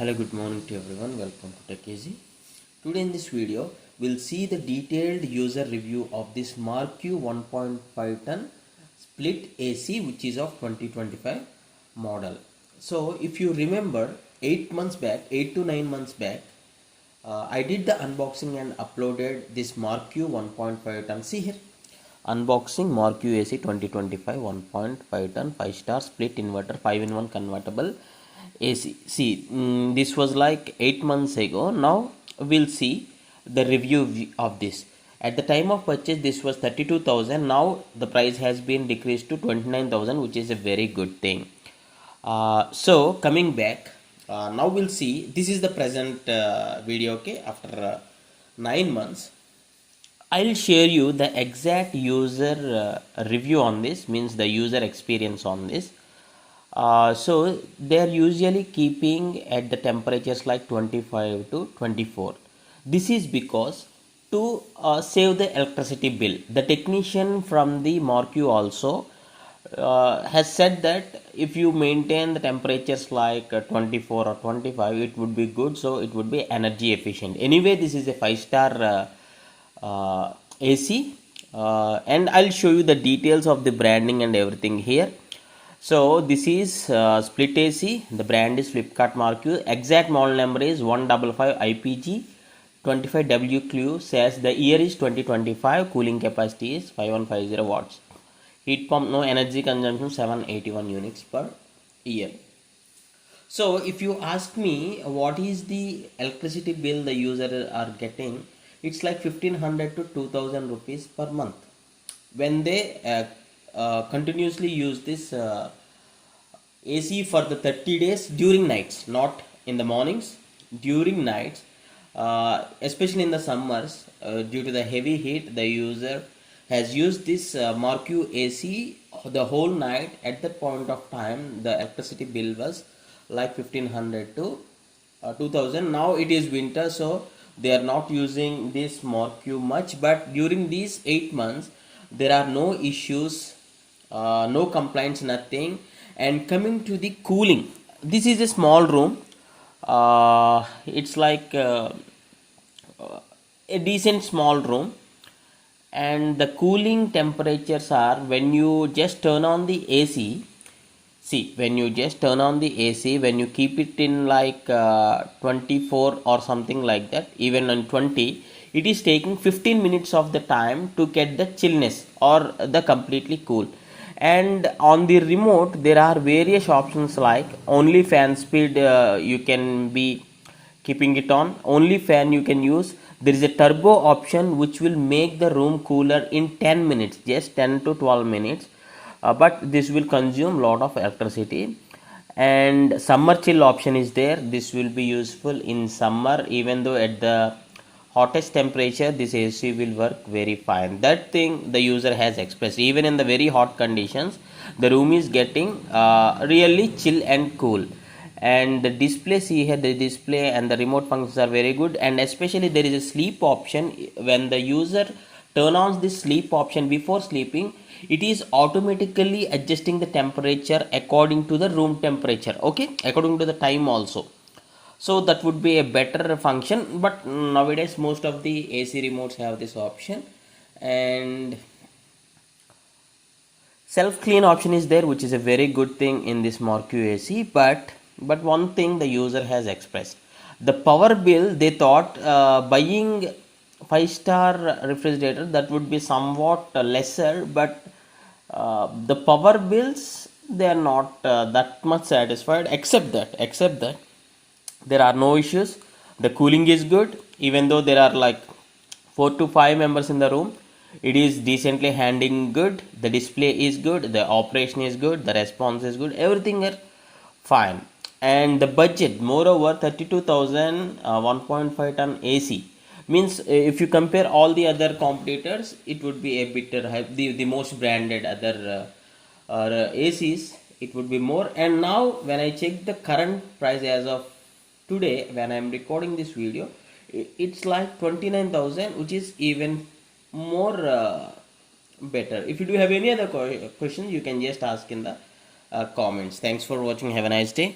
Hello, good morning to everyone. Welcome to Tech AC. Today in this video, we'll see the detailed user review of this Marq 1.5 ton split AC, which is of 2025 model. So, if you remember, 8 to 9 months back, I did the unboxing and uploaded this Marq 1.5 ton. See here, unboxing Marq AC 2025 1.5 ton 5-star split inverter 5-in-1 convertible AC. See, this was like 8 months ago. Now we'll see the review of this. At the time of purchase, this was 32,000. Now the price has been decreased to 29,000, which is a very good thing. So coming back, now we'll see. This is the present video. Okay, after 9 months. I'll share you the exact user review on this, means the user experience on this. So they're usually keeping at the temperatures like 25 to 24. This is because to save the electricity bill. The technician from the Marq also has said that if you maintain the temperatures like 24 or 25, it would be good, so it would be energy efficient. Anyway, this is a 5-star AC, and I'll show you the details of the branding and everything here. So this is split AC. The brand is Flipkart Marq. Exact model number is 155 IPG 25WQ. Says the year is 2025. Cooling capacity is 5150 watts. Heat pump, no energy consumption, 781 units per year. So if you ask me what is the electricity bill the user are getting, it's like 1500 to 2000 rupees per month when they continuously use this AC for the 30 days during nights, not in the mornings, during nights, especially in the summers, due to the heavy heat. The user has used this Marq AC the whole night. At that point of time, the electricity bill was like 1500 to 2000. Now it is winter, so they are not using this Marq much, but during these 8 months there are no issues, no complaints, nothing. And coming to the cooling, this is a small room. It's like a decent small room, and the cooling temperatures are, when you just turn on the AC, see, when you just turn on the AC, when you keep it in like 24 or something like that, even on 20, it is taking 15 minutes of the time to get the chillness or the completely cool. And on the remote there are various options like only fan speed, you can be keeping it on, only fan you can use. There is a turbo option which will make the room cooler in 10 minutes, just 10 to 12 minutes, but this will consume lot of electricity. And summer chill option is there. This will be useful in summer, even though at the hottest temperature this AC will work very fine. That thing the user has expressed. Even in the very hot conditions, the room is getting really chill and cool. And the display, see here, the display and the remote functions are very good. And especially there is a sleep option. When the user turn on this sleep option before sleeping, it is automatically adjusting the temperature according to the room temperature, okay, according to the time also. So that would be a better function, but nowadays most of the AC remotes have this option. And self clean option is there, which is a very good thing in this Marq AC. But one thing the user has expressed, the power bill, they thought buying 5-star refrigerator, that would be somewhat lesser, but the power bills, they are not that much satisfied. Except that there are no issues. The cooling is good, even though there are like 4 to 5 members in the room. It is decently handling good. The display is good, the operation is good, the response is good, everything is fine. And the budget, moreover, 32,000 1.5 ton AC means, if you compare all the other competitors, it would be a bit high. The most branded other ACs, it would be more. And now when I check the current price as of today, when I am recording this video, it's like 29,000, which is even more better. If you do have any other questions, you can just ask in the comments. Thanks for watching. Have a nice day.